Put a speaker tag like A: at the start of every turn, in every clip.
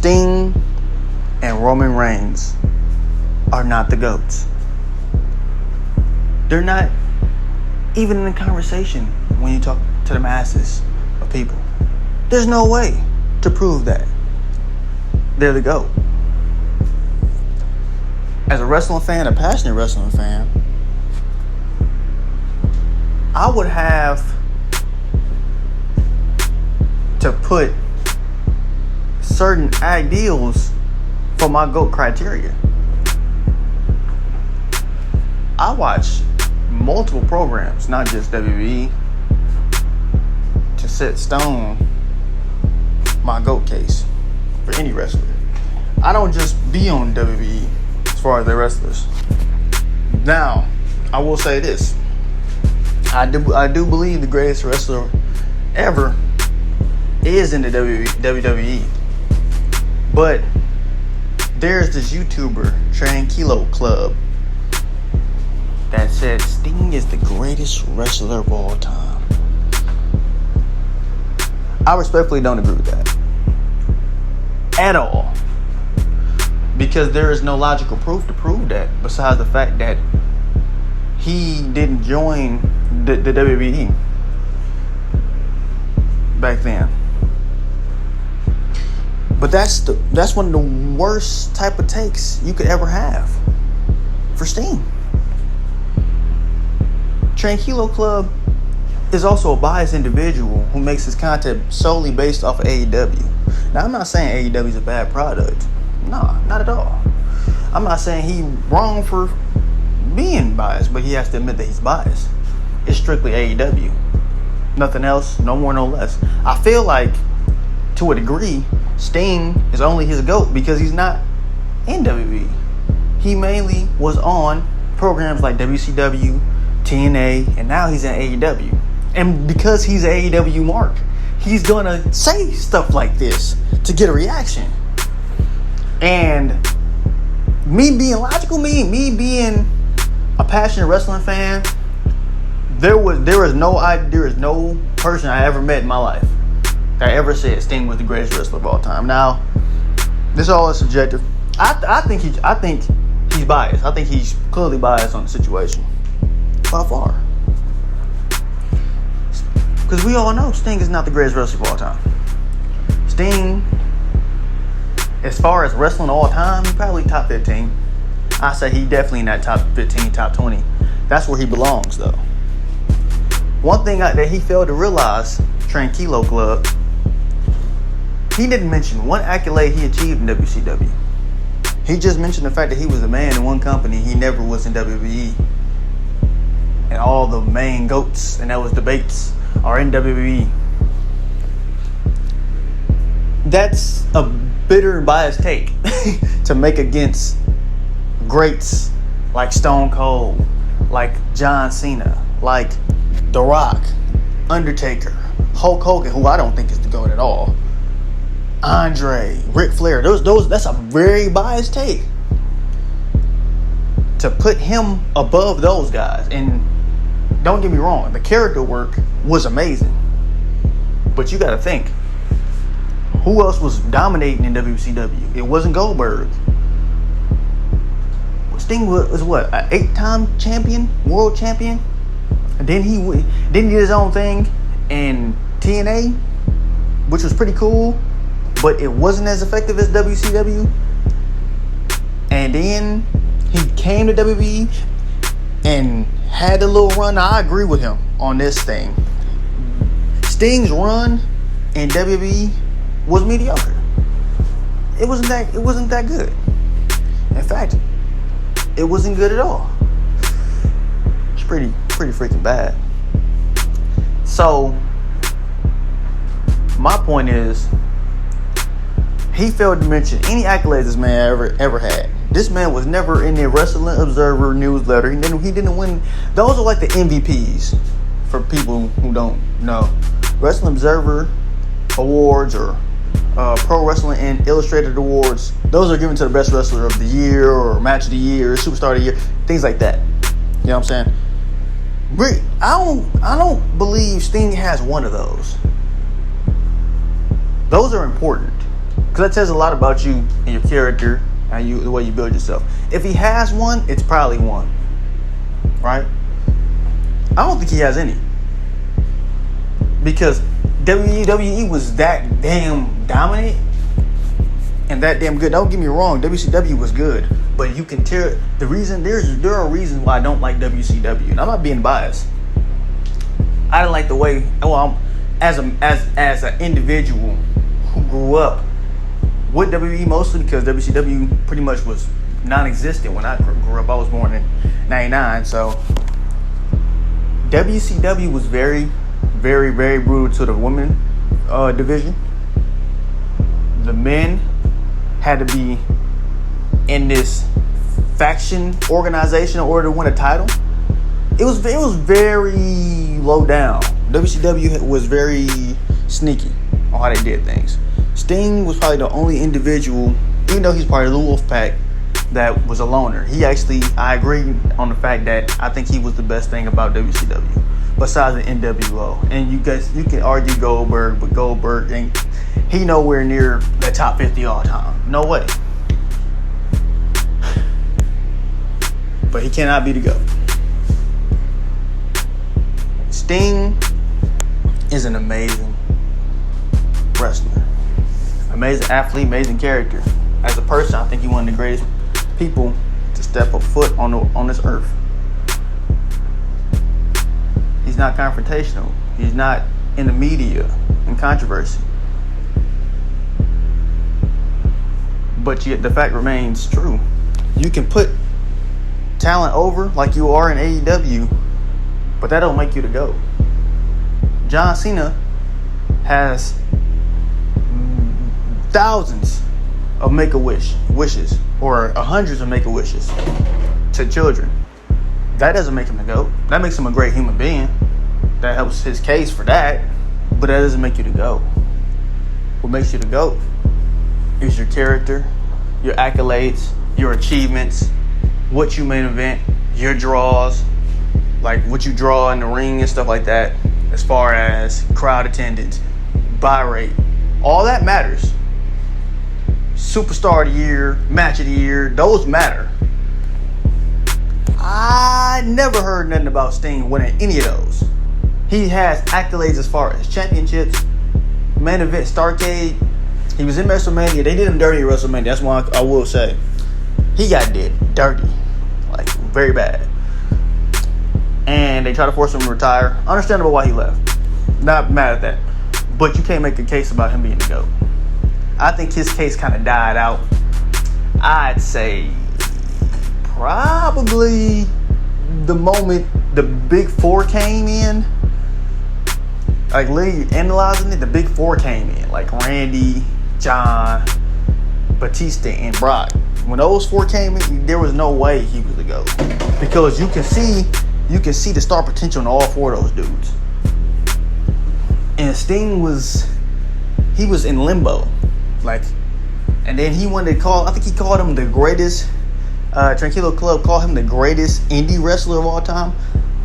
A: Sting and Roman Reigns are not the GOATs. They're not even in the conversation when you talk to the masses of people. There's no way to prove that they're the GOAT. As a wrestling fan, a passionate wrestling fan, I would have to put certain ideals for my GOAT criteria. I watch multiple programs, not just WWE, to set stone my GOAT case for any wrestler. I don't just be on WWE as far as the wrestlers. Now, I will say this. I do believe the greatest wrestler ever is in the WWE. But there's this YouTuber, Tranquillo Club, that said Sting is the greatest wrestler of all time. I respectfully don't agree with that at all, because there is no logical proof to prove that besides the fact that he didn't join the WWE back then. But that's one of the worst type of takes you could ever have for Sting. Tranquillo Club is also a biased individual who makes his content solely based off of AEW. Now, I'm not saying AEW is a bad product. No, not at all. I'm not saying he's wrong for being biased, but he has to admit that he's biased. It's strictly AEW. Nothing else, no more, no less. I feel like, to a degree, Sting is only his GOAT because he's not in WWE. He mainly was on programs like WCW, TNA, and now he's in AEW. And because he's an AEW mark, he's gonna say stuff like this to get a reaction. And me being logical, me being a passionate wrestling fan, there is no person I ever met in my life that ever said Sting was the greatest wrestler of all time. Now, this all is subjective. I think he's biased. I think he's clearly biased on the situation. By far. Because we all know Sting is not the greatest wrestler of all time. Sting, as far as wrestling all time, he's probably top 15. I say he definitely in that top 15, top 20. That's where he belongs, though. One thing that he failed to realize, Tranquillo Club, he didn't mention one accolade he achieved in WCW. He just mentioned the fact that he was a man in one company. He never was in WWE. And all the main GOATs, and that was debates, are in WWE. That's a bitter and biased take to make against greats like Stone Cold, like John Cena, like The Rock, Undertaker, Hulk Hogan, who I don't think is the GOAT at all, Andre, Ric Flair. That's a very biased take to put him above those guys. And don't get me wrong, the character work was amazing. But you got to think, who else was dominating in WCW? It wasn't Goldberg. Sting was what, an 8-time champion, world champion? And then he did his own thing in TNA, which was pretty cool, but it wasn't as effective as WCW. And then he came to WWE and had a little run. Now, I agree with him on this thing. Sting's run in WWE was mediocre. It wasn't that good. In fact, it wasn't good at all. It's pretty freaking bad. So my point is, he failed to mention any accolades this man ever had. This man was never in the Wrestling Observer newsletter. He didn't win. Those are like the MVPs for people who don't know. Wrestling Observer Awards or Pro Wrestling and Illustrated Awards. Those are given to the best wrestler of the year or match of the year, superstar of the year, things like that. You know what I'm saying? I don't believe Sting has one of those. Those are important. Because that tells a lot about you and your character and the way you build yourself. If he has one, it's probably one. Right? I don't think he has any. Because WWE was that damn dominant and that damn good. Don't get me wrong, WCW was good. But you can tell the reason there are reasons why I don't like WCW. And I'm not being biased. I didn't like the way as an individual who grew up with WWE mostly because WCW pretty much was non-existent when I grew up. I was born in 99, so WCW was very, very, very brutal to the women division. The men had to be in this faction organization in order to win a title. It was very low down. WCW was very sneaky on how they did things. Sting was probably the only individual, even though he's part of the Wolfpack, that was a loner. I agree on the fact that I think he was the best thing about WCW, besides the NWO. And you can argue Goldberg, but Goldberg he nowhere near the top 50 all time. No way. But he cannot be the GOAT. Sting is an amazing wrestler. Amazing athlete, amazing character. As a person, I think he's one of the greatest people to step a foot on this earth. He's not confrontational. He's not in the media and controversy. But yet the fact remains true. You can put talent over like you are in AEW, but that don't make you the GOAT. John Cena has thousands of wishes, or hundreds of make-a-wishes to children. That doesn't make him the GOAT. That makes him a great human being. That helps his case for that, but that doesn't make you the GOAT. What makes you the GOAT is your character, your accolades, your achievements, what you main event, your draws, like what you draw in the ring and stuff like that, as far as crowd attendance, buy rate, all that matters. Superstar of the year, match of the year, those matter. I never heard nothing about Sting winning any of those. He has accolades as far as championships, main event, Starrcade. He was in WrestleMania. They did him dirty at WrestleMania. That's why I will say he got did dirty, like very bad. And they tried to force him to retire. Understandable why he left. Not mad at that. But you can't make a case about him being the GOAT. I think his case kind of died out. I'd say probably the moment the Big Four came in. Like, literally analyzing it, the Big Four came in. Like Randy, John, Batista, and Brock. When those four came in, there was no way he was the GOAT. Because you can see the star potential in all four of those dudes. And Sting was in limbo. Like, and then he wanted to I think he called him the greatest, Tranquillo Club called him the greatest indie wrestler of all time.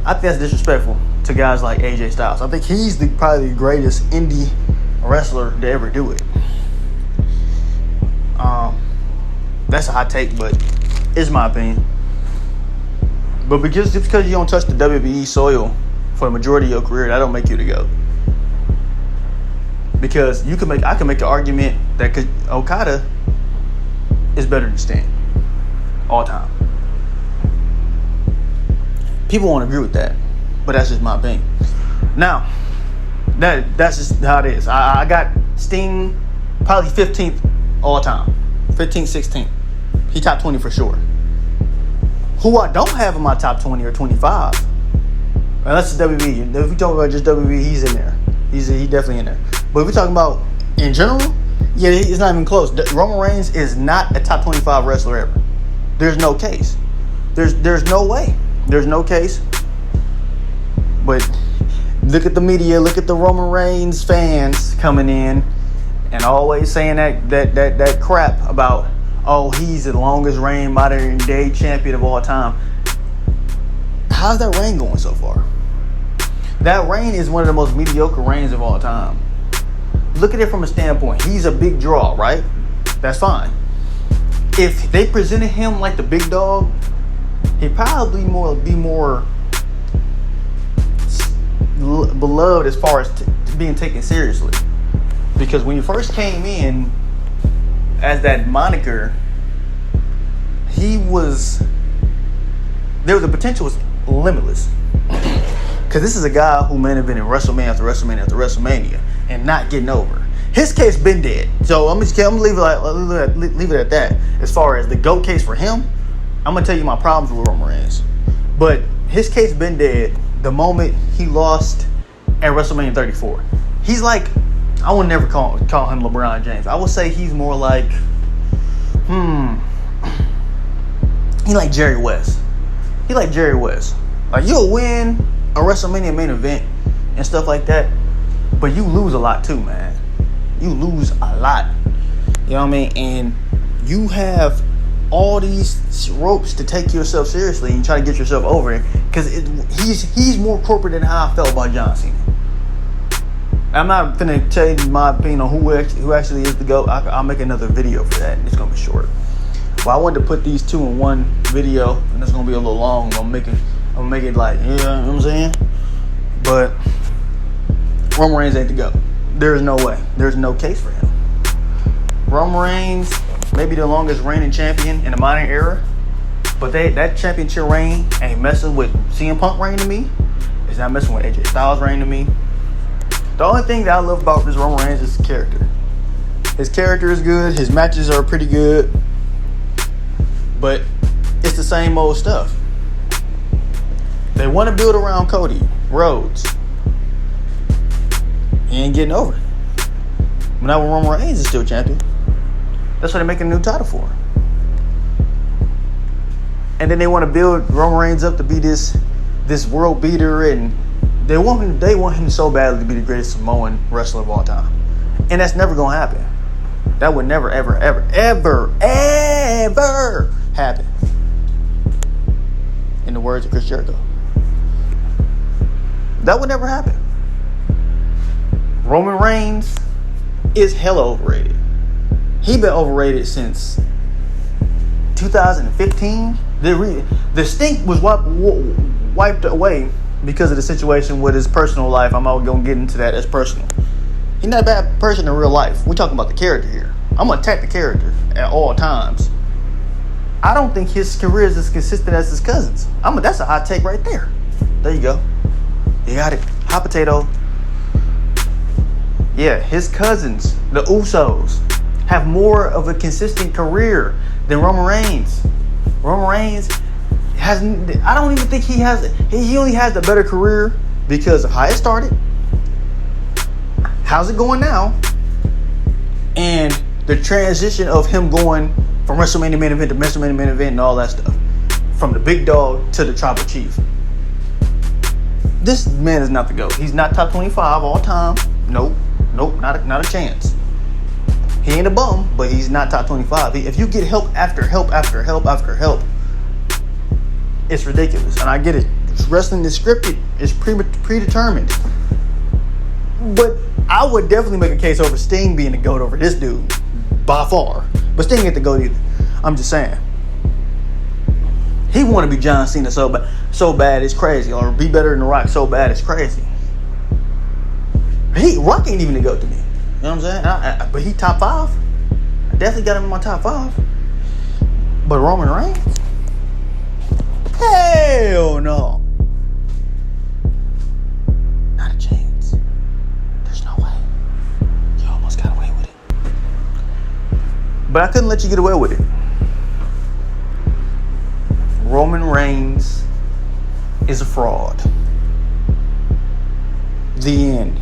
A: I think that's disrespectful to guys like AJ Styles. I think he's probably the greatest indie wrestler to ever do it. That's a hot take, but it's my opinion. But just because you don't touch the WWE soil for the majority of your career, that don't make you the GOAT. Because I can make an argument that Okada is better than Sting all time. People won't agree with that, but that's just my opinion. Now, that's just how it is. I got Sting probably 15th all time, 15th, 16th. He top 20 for sure. Who I don't have in my top 20 or 25, unless it's WWE. If we talk about just WWE, he's in there. He's definitely in there. But if we're talking about in general, yeah, it's not even close. Roman Reigns is not a top 25 wrestler ever. There's no case. There's no way. There's no case. But look at the media. Look at the Roman Reigns fans coming in and always saying that crap about, oh, he's the longest reign modern day champion of all time. How's that reign going so far? That reign is one of the most mediocre reigns of all time. look at it from a standpoint. He's a big draw, right? That's fine. If they presented him like the big dog, he'd probably be more beloved as far as being taken seriously. Because when you first came in as that moniker, the potential was limitless. Because this is a guy who may have been in WrestleMania after WrestleMania after WrestleMania and not getting over. His case been dead. So I'm gonna leave it at that. As far as the GOAT case for him, I'm gonna tell you my problems with Roman Reigns. But his case been dead the moment he lost at WrestleMania 34. He's like, I would never call him LeBron James. I would say he's more like, he like Jerry West. He like Jerry West. Like, you'll win a WrestleMania main event and stuff like that, but you lose a lot too, man. You lose a lot. You know what I mean? And you have all these ropes to take yourself seriously and try to get yourself over it. Because he's more corporate than how I felt about John Cena. I'm not finna tell you my opinion on who actually is the GOAT. I'll make another video for that, and it's gonna be short. Well, I wanted to put these two in one video, and it's gonna be a little long. I'm gonna make it like, you know what I'm saying? But Roman Reigns ain't the GOAT. There is no way. There's no case for him. Roman Reigns, maybe the longest reigning champion in the modern era, but that championship reign ain't messing with CM Punk reign to me. It's not messing with AJ Styles reign to me. The only thing that I love about this Roman Reigns is his character. His character is good. His matches are pretty good. But it's the same old stuff. They want to build around Cody Rhodes. He ain't getting over it. But now when Roman Reigns is still champion, that's what they're making a new title for. And then they want to build Roman Reigns up to be this world beater, and they want him so badly to be the greatest Samoan wrestler of all time. And that's never gonna happen. That would never, ever, ever, ever, ever happen. In the words of Chris Jericho. That would never happen. Roman Reigns is hella overrated. He been overrated since 2015. The stink was wiped away because of the situation with his personal life. I'm not going to get into that as personal. He's not a bad person in real life. We're talking about the character here. I'm going to attack the character at all times. I don't think his career is as consistent as his cousin's. That's a hot take right there. There you go. You got it. Hot potato. Yeah, his cousins, the Usos, have more of a consistent career than Roman Reigns. Roman Reigns I don't even think he only has the better career because of how it started, how's it going now, and the transition of him going from WrestleMania main event to WrestleMania main event and all that stuff. From the big dog to the tribal chief. This man is not the GOAT. He's not top 25 all time. Nope, not a chance. He ain't a bum, but he's not top 25. If you get help after help after help after help, it's ridiculous. And I get it. Wrestling is scripted. It's predetermined. But I would definitely make a case over Sting being the GOAT over this dude. By far. But Sting ain't the GOAT either. I'm just saying. He want to be John Cena so bad it's crazy. Or be better than The Rock so bad it's crazy. Rock ain't even the GOAT to me. You know what I'm saying? But he top 5. I definitely got him in my top 5. But Roman Reigns? Hell no. Not a chance. There's no way. You almost got away with it. But I couldn't let you get away with it. Roman Reigns is a fraud. The end.